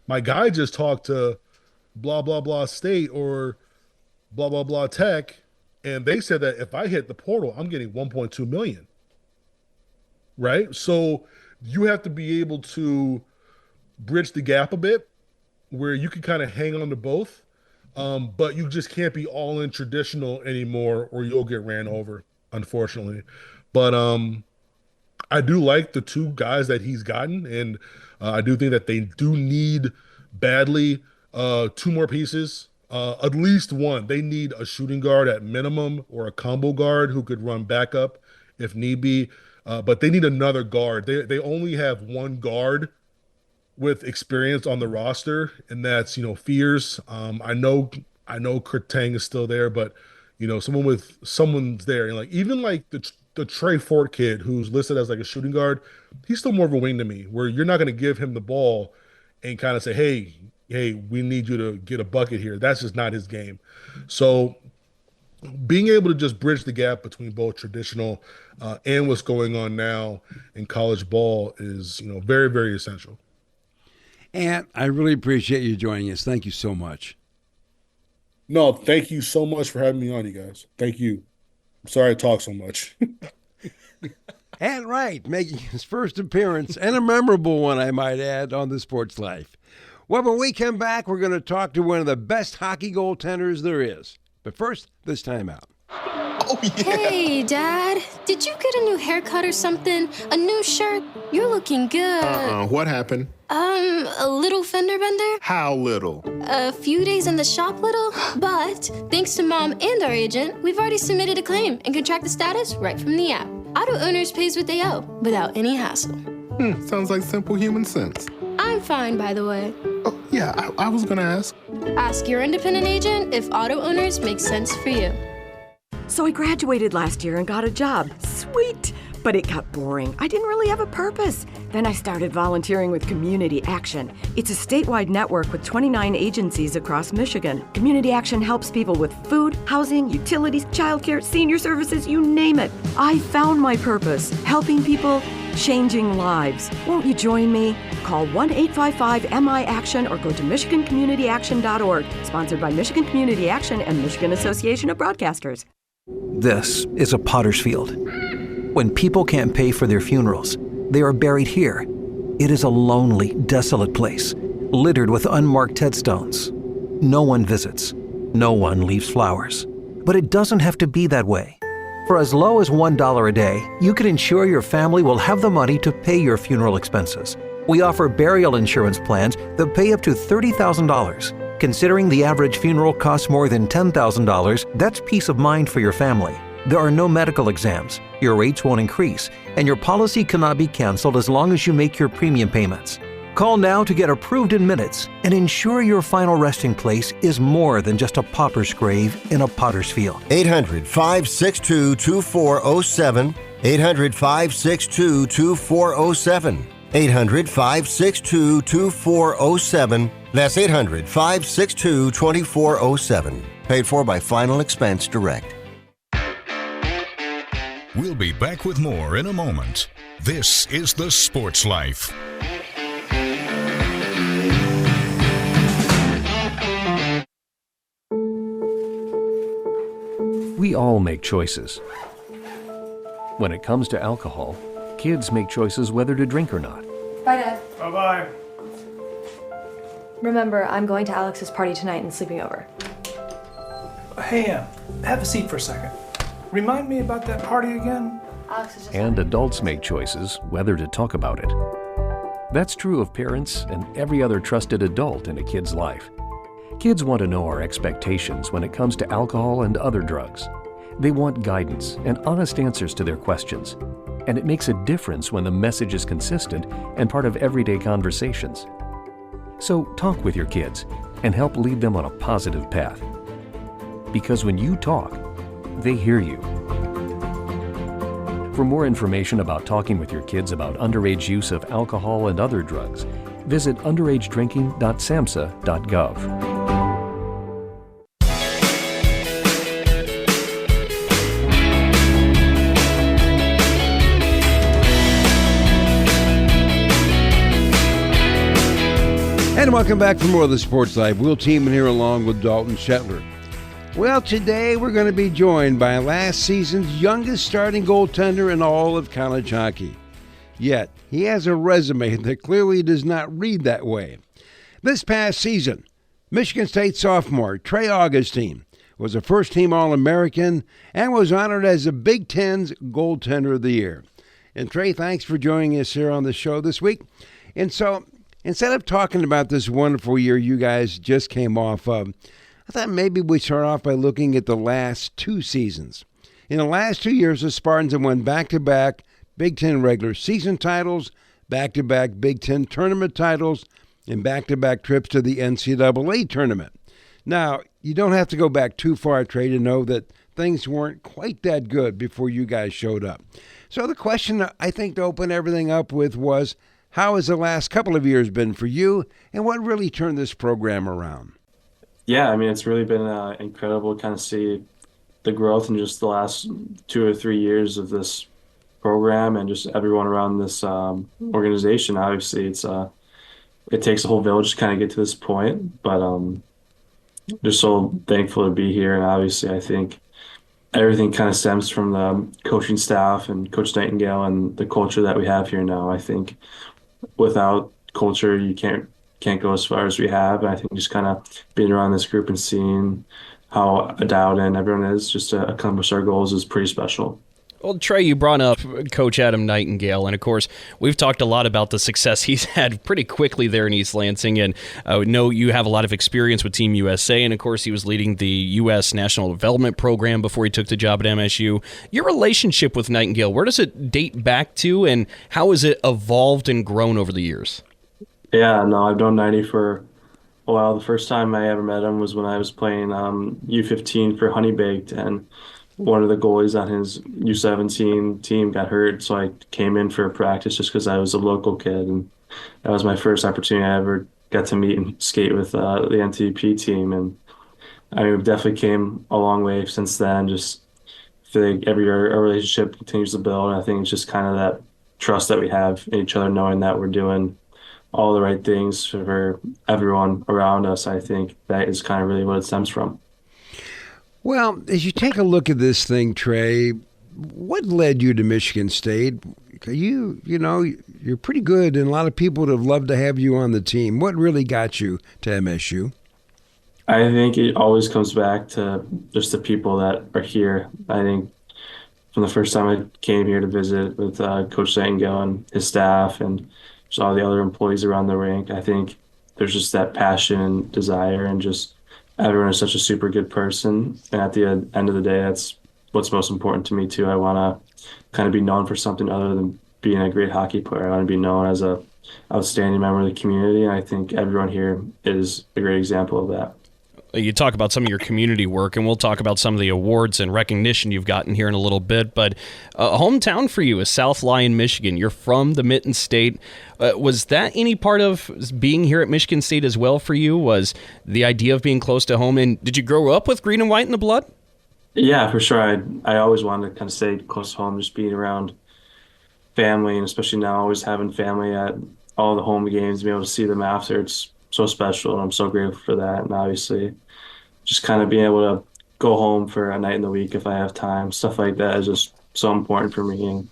guy just talked to blah, blah, blah state or blah, blah, blah tech, and they said that if I hit the portal, I'm getting 1.2 million, right? So you have to be able to bridge the gap a bit where you can kind of hang on to both, but you just can't be all in traditional anymore or you'll get ran over, unfortunately. But I do like the two guys that he's gotten, and I do think that they do need badly 2 more pieces, at least one. They need a shooting guard at minimum or a combo guard who could run backup if need be, but they need another guard. They only have one guard with experience on the roster, and that's Fears. I know Kurtang is still there, but someone's there, and even the Trey Fort kid who's listed as like a shooting guard, he's still more of a wing to me, where you're not going to give him the ball and kind of say, hey, we need you to get a bucket here. That's just not his game. So being able to just bridge the gap between both traditional and what's going on now in college ball is, very, very essential. And I really appreciate you joining us. Thank you so much. No, thank you so much for having me on, you guys. Thank you. I'm sorry I talk so much. Ant Wright making his first appearance, and a memorable one, I might add, on the Sports Life. Well, when we come back, we're going to talk to one of the best hockey goaltenders there is. But first, this time out. Oh, yeah. Hey, Dad. Did you get a new haircut or something? A new shirt? You're looking good. What happened? A little fender bender? How little? A few days in the shop little. But thanks to Mom and our agent, we've already submitted a claim and can track the status right from the app. Auto Owners pays what they owe without any hassle. Sounds like simple human sense. I'm fine, by the way. Oh, yeah, I was gonna ask. Ask your independent agent if auto owners make sense for you. So I graduated last year and got a job. Sweet! But it got boring. I didn't really have a purpose. Then I started volunteering with Community Action. It's a statewide network with 29 agencies across Michigan. Community Action helps people with food, housing, utilities, childcare, senior services, you name it. I found my purpose, helping people, changing lives. Won't you join me? Call 1-855-MI-ACTION or go to MichiganCommunityAction.org. Sponsored by Michigan Community Action and Michigan Association of Broadcasters. This is a potter's field. When people can't pay for their funerals, they are buried here. It is a lonely, desolate place, littered with unmarked headstones. No one visits. No one leaves flowers. But it doesn't have to be that way. For as low as $1 a day, you can ensure your family will have the money to pay your funeral expenses. We offer burial insurance plans that pay up to $30,000. Considering the average funeral costs more than $10,000, that's peace of mind for your family. There are no medical exams, your rates won't increase, and your policy cannot be canceled as long as you make your premium payments. Call now to get approved in minutes and ensure your final resting place is more than just a pauper's grave in a potter's field. 800-562-2407. 800-562-2407. 800-562-2407. That's 800-562-2407. Paid for by Final Expense Direct. We'll be back with more in a moment. This is The Sports Life. We all make choices. When it comes to alcohol, kids make choices whether to drink or not. Bye, Dad. Bye-bye. Remember, I'm going to Alex's party tonight and sleeping over. Hey, have a seat for a second. Remind me about that party again? Alex is just... And adults make choices whether to talk about it. That's true of parents and every other trusted adult in a kid's life. Kids want to know our expectations when it comes to alcohol and other drugs. They want guidance and honest answers to their questions. And it makes a difference when the message is consistent and part of everyday conversations. So talk with your kids and help lead them on a positive path. Because when you talk, they hear you. For more information about talking with your kids about underage use of alcohol and other drugs, visit underagedrinking.samhsa.gov. And welcome back for more of the Sports Life. We'll team in here along with Dalton Shetler. Well, today we're going to be joined by last season's youngest starting goaltender in all of college hockey. Yet, he has a resume that clearly does not read that way. This past season, Michigan State sophomore Trey Augustine was a first-team All-American and was honored as the Big Ten's Goaltender of the Year. And Trey, thanks for joining us here on the show this week. And so, instead of talking about this wonderful year you guys just came off of, I thought maybe we'd start off by looking at the last two seasons. In the last 2 years, the Spartans have won back-to-back Big Ten regular season titles, back-to-back Big Ten tournament titles, and back-to-back trips to the NCAA tournament. Now, you don't have to go back too far, Trey, to know that things weren't quite that good before you guys showed up. So the question I think to open everything up with was, how has the last couple of years been for you, and what really turned this program around? Yeah, I mean, it's really been incredible to kind of see the growth in just the last 2 or 3 years of this program and just everyone around this organization. Obviously, it takes a whole village to kind of get to this point, but just so thankful to be here. And obviously, I think everything kind of stems from the coaching staff and Coach Nightingale and the culture that we have here now. I think without culture, you can't go as far as we have. And I think just kind of being around this group and seeing how dialed in everyone is just to accomplish our goals is pretty special. Well, Trey, you brought up Coach Adam Nightingale, and of course, we've talked a lot about the success he's had pretty quickly there in East Lansing, and I know you have a lot of experience with Team USA, and of course, he was leading the U.S. National Development Program before he took the job at MSU. Your relationship with Nightingale, where does it date back to, and how has it evolved and grown over the years? Yeah, no, I've known Nighty for a while. The first time I ever met him was when I was playing U15 for Honey Baked, and one of the goalies on his U17 team got hurt, so I came in for a practice just because I was a local kid, and that was my first opportunity I ever got to meet and skate with the NTDP team, and I mean, we've definitely came a long way since then. Just feel like every year our relationship continues to build, and I think it's just kind of that trust that we have in each other, knowing that we're doing all the right things for everyone around us. I think that is kind of really what it stems from. Well, as you take a look at this thing, Trey, what led you to Michigan State? You're pretty good, and a lot of people would have loved to have you on the team. What really got you to MSU? I think it always comes back to just the people that are here. I think from the first time I came here to visit with Coach Nightingale and his staff and just all the other employees around the rink, I think there's just that passion and desire, and just everyone is such a super good person. And at the end of the day, that's what's most important to me too. I want to kind of be known for something other than being a great hockey player. I want to be known as a outstanding member of the community. And I think everyone here is a great example of that. You talk about some of your community work, and we'll talk about some of the awards and recognition you've gotten here in a little bit, but hometown for you is South Lyon, Michigan. You're from the Mitten State. Was that any part of being here at Michigan State as well for you? Was the idea of being close to home, and did you grow up with green and white in the blood? Yeah, for sure. I always wanted to kind of stay close to home, just being around family, and especially now always having family at all the home games, being able to see them after. It's so special, and I'm so grateful for that. And obviously just kind of being able to go home for a night in the week if I have time, stuff like that is just so important for me.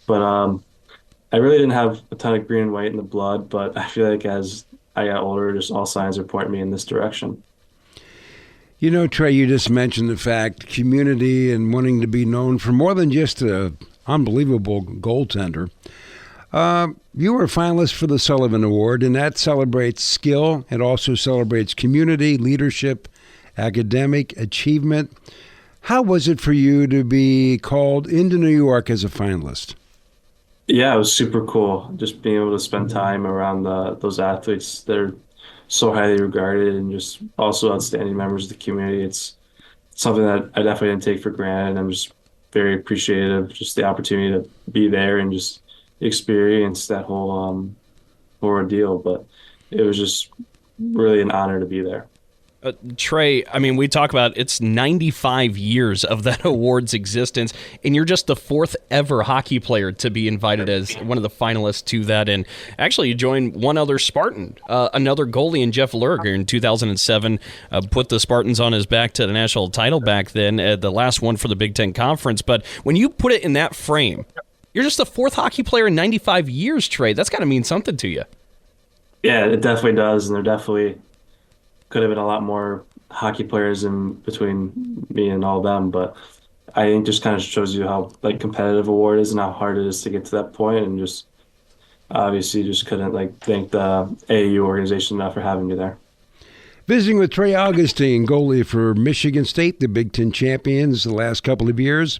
But I really didn't have a ton of green and white in the blood, but I feel like as I got older, just all signs are pointing me in this direction. You know, Trey, you just mentioned the fact community and wanting to be known for more than just an unbelievable goaltender. You were a finalist for the Sullivan Award, and that celebrates skill. It also celebrates community, leadership, academic achievement. How was it for you to be called into New York as a finalist? Yeah, it was super cool. Just being able to spend time around those athletes. They're so highly regarded and just also outstanding members of the community. It's something that I definitely didn't take for granted. I'm just very appreciative of just the opportunity to be there and just experience that whole ordeal. But it was just really an honor to be there. Trey, I mean, we talk about it's 95 years of that award's existence, and you're just the fourth ever hockey player to be invited as one of the finalists to that. And actually, you joined one other Spartan, another goalie in Jeff Lurger in 2007, put the Spartans on his back to the national title back then, the last one for the Big Ten Conference. But when you put it in that frame, you're just the fourth hockey player in 95 years, Trey. That's got to mean something to you. Yeah, it definitely does, and there definitely could have been a lot more hockey players in between me and all of them, but I think just kind of shows you how competitive award is and how hard it is to get to that point, and just obviously just couldn't thank the AAU organization enough for having me there. Visiting with Trey Augustine, goalie for Michigan State, the Big Ten champions the last couple of years.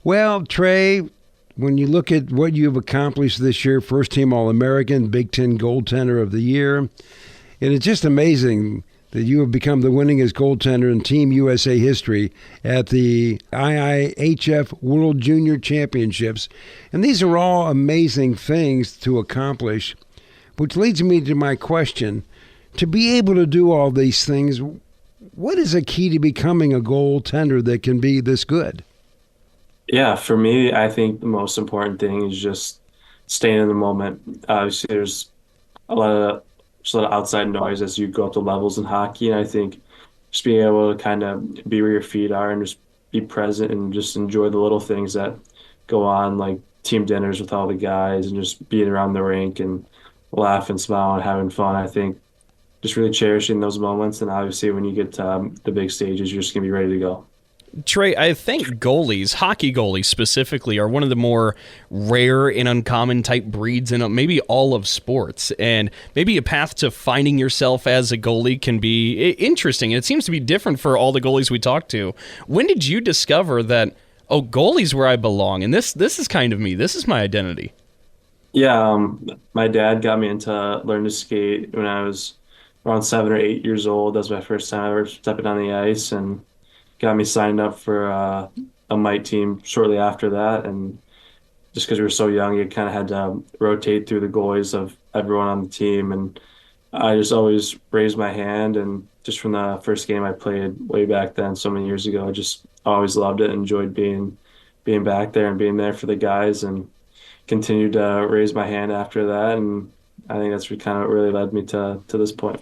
Well, Trey, when you look at what you've accomplished this year, first team All-American, Big Ten goaltender of the year, and it's just amazing that you have become the winningest goaltender in Team USA history at the IIHF World Junior Championships. And these are all amazing things to accomplish, which leads me to my question. To be able to do all these things, what is a key to becoming a goaltender that can be this good? Yeah, for me, I think the most important thing is just staying in the moment. Obviously, there's a lot of outside noise as you go up the levels in hockey, and I think just being able to kind of be where your feet are and just be present and just enjoy the little things that go on, like team dinners with all the guys and just being around the rink and laughing, and smiling, and having fun. I think just really cherishing those moments, and obviously when you get to the big stages, you're just going to be ready to go. Trey, I think goalies, hockey goalies specifically, are one of the more rare and uncommon type breeds in maybe all of sports. And maybe a path to finding yourself as a goalie can be interesting. And it seems to be different for all the goalies we talk to. When did you discover that, oh, goalie's where I belong, and this is kind of me, this is my identity? Yeah, my dad got me into learning to skate when I was around 7 or 8 years old. That was my first time ever stepping on the ice, and got me signed up for a mite team shortly after that. And just because we were so young, you kind of had to rotate through the goalies of everyone on the team. And I just always raised my hand, and just from the first game I played way back then, so many years ago, I just always loved it, enjoyed being back there and being there for the guys, and continued to raise my hand after that. And I think that's what kind of really led me to this point.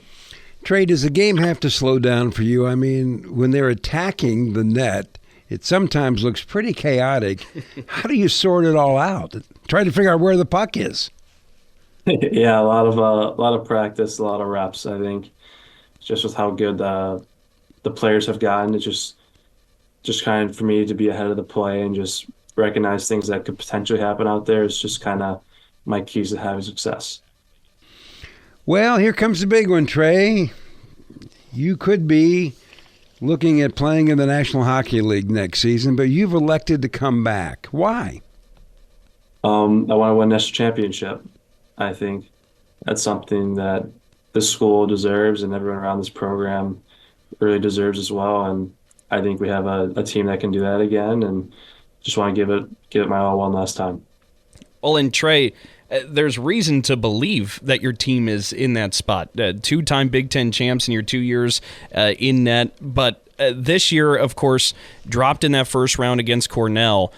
Trey, does the game have to slow down for you? I mean, when they're attacking the net, it sometimes looks pretty chaotic. How do you sort it all out? Try to figure out where the puck is. Yeah, a lot of practice, a lot of reps. I think just with how good the players have gotten, it's just kind of for me to be ahead of the play and just recognize things that could potentially happen out there is just kind of my keys to having success. Well, here comes the big one, Trey. You could be looking at playing in the National Hockey League next season, but you've elected to come back. Why? I want to win a national championship. I think that's something that this school deserves, and everyone around this program really deserves as well. And I think we have a team that can do that again, and just want to give it my all one last time. Well, and Trey, there's reason to believe that your team is in that spot. Two-time Big Ten champs in your 2 years in net, but this year, of course, dropped in that first round against Cornell.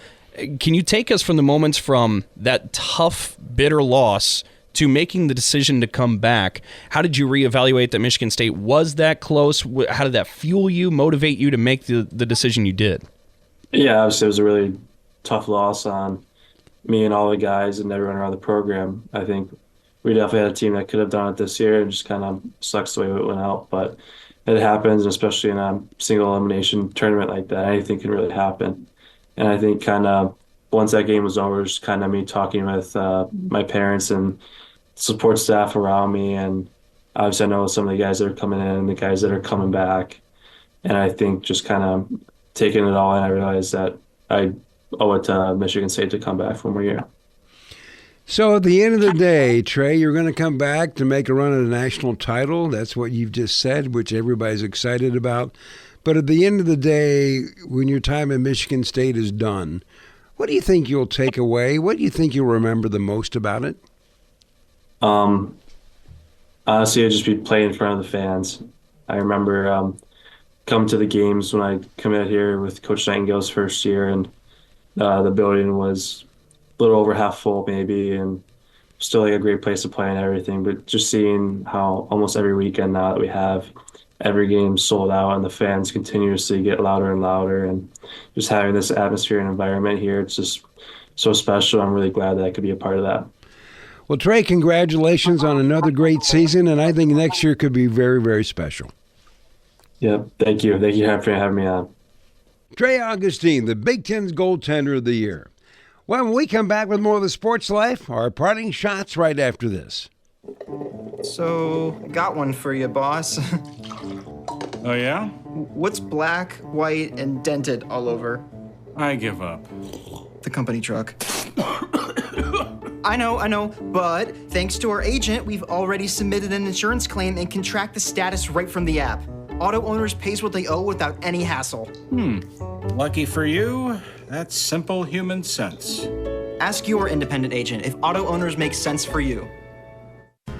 Can you take us from the moments from that tough, bitter loss to making the decision to come back? How did you reevaluate that Michigan State was that close? How did that fuel you, motivate you to make the decision you did? Yeah, obviously it was a really tough loss on me and all the guys and everyone around the program. I think we definitely had a team that could have done it this year, and just kind of sucks the way it went out. But it happens, especially in a single elimination tournament like that. Anything can really happen. And I think kind of once that game was over, just kind of me talking with my parents and support staff around me. And obviously I know some of the guys that are coming in and the guys that are coming back. And I think just kind of taking it all in, I realized that I owe it to Michigan State to come back for more year. So at the end of the day, Trey, you're going to come back to make a run at a national title. That's what you've just said, which everybody's excited about. But at the end of the day, when your time at Michigan State is done, what do you think you'll take away? What do you think you'll remember the most about it? Honestly, I'd just be playing in front of the fans. I remember coming to the games when I committed here with Coach Nightingale's first year, and the building was a little over half full maybe, and still like a great place to play and everything. But just seeing how almost every weekend now that we have every game sold out and the fans continuously get louder and louder, and just having this atmosphere and environment here, it's just so special. I'm really glad that I could be a part of that. Well, Trey, congratulations on another great season, and I think next year could be very, very special. Yeah, thank you. Thank you for having me on. Trey Augustine, the Big Ten's goaltender of the year. Well, when we come back with more of the Sports Life, our parting shots right after this. So, got one for you, boss. Oh, yeah? What's black, white, and dented all over? I give up. The company truck. I know, but thanks to our agent, we've already submitted an insurance claim and can track the status right from the app. Auto owners pays what they owe without any hassle. Lucky for you, that's simple human sense. Ask your independent agent if auto owners make sense for you.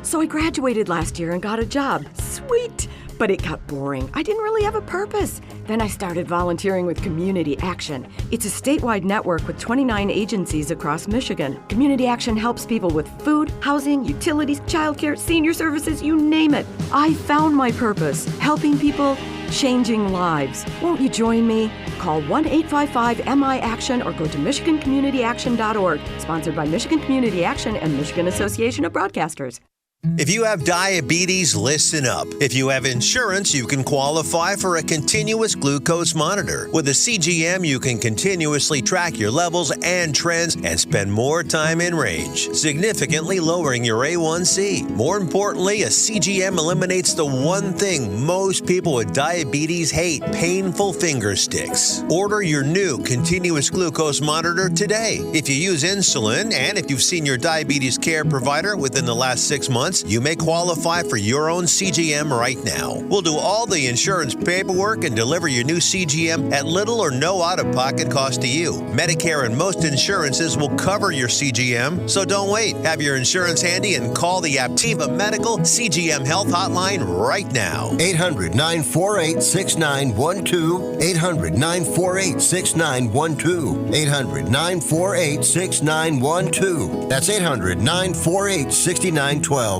So I graduated last year and got a job. Sweet! But it got boring. I didn't really have a purpose. Then I started volunteering with Community Action. It's a statewide network with 29 agencies across Michigan. Community Action helps people with food, housing, utilities, childcare, senior services, you name it. I found my purpose, helping people, changing lives. Won't you join me? Call 1-855-MI-ACTION or go to MichiganCommunityAction.org. Sponsored by Michigan Community Action and Michigan Association of Broadcasters. If you have diabetes, listen up. If you have insurance, you can qualify for a continuous glucose monitor. With a CGM, you can continuously track your levels and trends and spend more time in range, significantly lowering your A1C. More importantly, a CGM eliminates the one thing most people with diabetes hate: painful finger sticks. Order your new continuous glucose monitor today. If you use insulin and if you've seen your diabetes care provider within the last 6 months, you may qualify for your own CGM right now. We'll do all the insurance paperwork and deliver your new CGM at little or no out-of-pocket cost to you. Medicare and most insurances will cover your CGM, so don't wait. Have your insurance handy and call the Aptiva Medical CGM Health Hotline right now. 800-948-6912. 800-948-6912. 800-948-6912. That's 800-948-6912.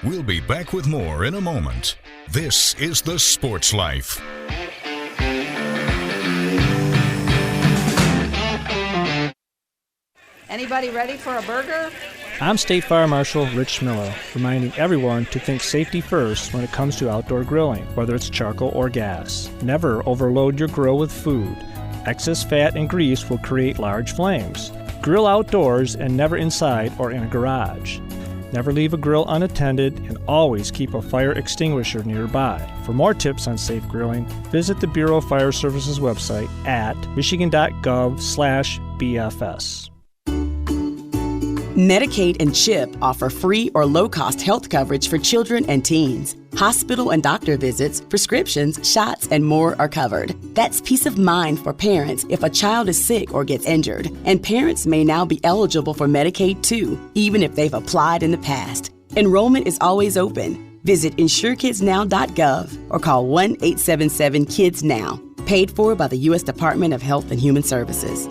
We'll be back with more in a moment. This is The Sports Life. Anybody ready for a burger? I'm State Fire Marshal Rich Miller, reminding everyone to think safety first when it comes to outdoor grilling, whether it's charcoal or gas. Never overload your grill with food. Excess fat and grease will create large flames. Grill outdoors and never inside or in a garage. Never leave a grill unattended, and always keep a fire extinguisher nearby. For more tips on safe grilling, visit the Bureau of Fire Services website at michigan.gov/BFS. Medicaid and CHIP offer free or low-cost health coverage for children and teens. Hospital and doctor visits, prescriptions, shots, and more are covered. That's peace of mind for parents if a child is sick or gets injured. And parents may now be eligible for Medicaid too, even if they've applied in the past. Enrollment is always open. Visit insurekidsnow.gov or call 1-877-KIDS-NOW. Paid for by the U.S. Department of Health and Human Services.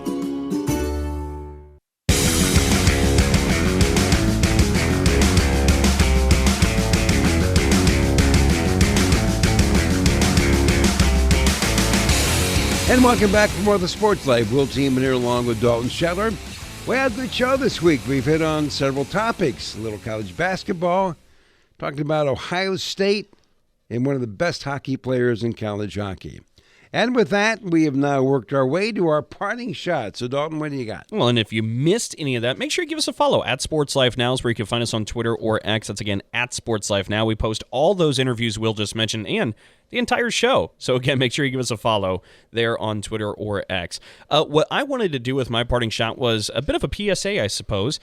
And welcome back for more of the Sports Life. Will Team here along with Dalton Shetler. We had a good show this week. We've hit on several topics. A little college basketball, talking about Ohio State and one of the best hockey players in college hockey. And with that, we have now worked our way to our parting shot. So, Dalton, what do you got? Well, and if you missed any of that, make sure you give us a follow at Sports Life Now, is where you can find us on Twitter or X. That's, again, at Sports Life Now. We post all those interviews Will just mentioned and the entire show. So, again, make sure you give us a follow there on Twitter or X. What I wanted to do with my parting shot was a bit of a PSA, I suppose.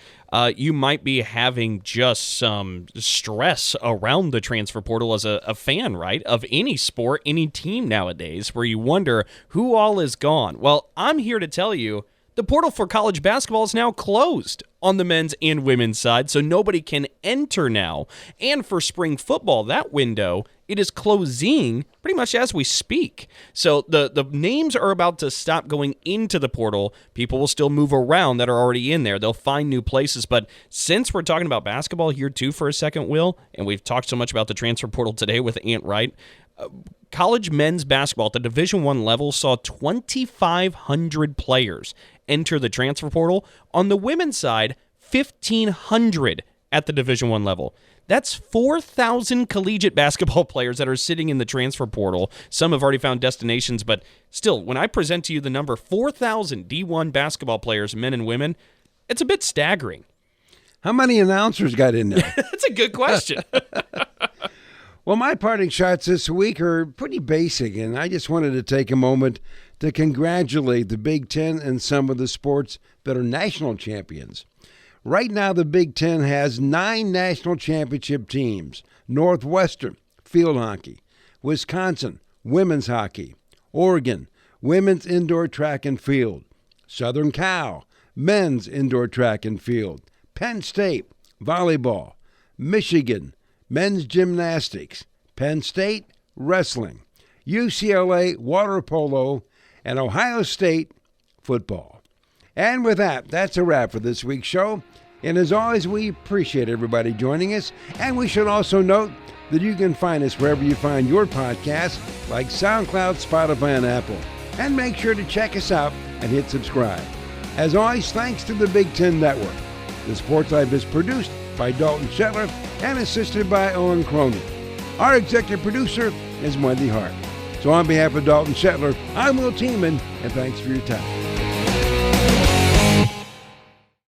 You might be having just some stress around the transfer portal as a fan, right, of any sport, any team nowadays, where you wonder who all is gone. Well, I'm here to tell you the portal for college basketball is now closed on the men's and women's side, so nobody can enter now. And for spring football, that window, it is closing pretty much as we speak. So the names are about to stop going into the portal. People will still move around that are already in there. They'll find new places. But since we're talking about basketball here too for a second, Will, and we've talked so much about the transfer portal today with Ant Wright, college men's basketball at the Division I level saw 2,500 players enter the transfer portal. On the women's side, 1,500 at the Division I level. That's 4,000 collegiate basketball players that are sitting in the transfer portal. Some have already found destinations, but still, when I present to you the number 4,000 D1 basketball players, men and women, it's a bit staggering. How many announcers got in there? That's a good question. Well, my parting shots this week are pretty basic, and I just wanted to take a moment to congratulate the Big Ten and some of the sports that are national champions. Right now, the Big Ten has 9 national championship teams: Northwestern, field hockey; Wisconsin, women's hockey; Oregon, women's indoor track and field; Southern Cal, men's indoor track and field; Penn State, volleyball; Michigan, men's gymnastics; Penn State, wrestling; UCLA, water polo; and Ohio State, football. And with that, that's a wrap for this week's show. And as always, we appreciate everybody joining us. And we should also note that you can find us wherever you find your podcasts, like SoundCloud, Spotify, and Apple. And make sure to check us out and hit subscribe. As always, thanks to the Big Ten Network. The Sports Life is produced by Dalton Shetler and assisted by Owen Cronin. Our executive producer is Wendy Hart. So on behalf of Dalton Shetler, I'm Will Tiemann, and thanks for your time.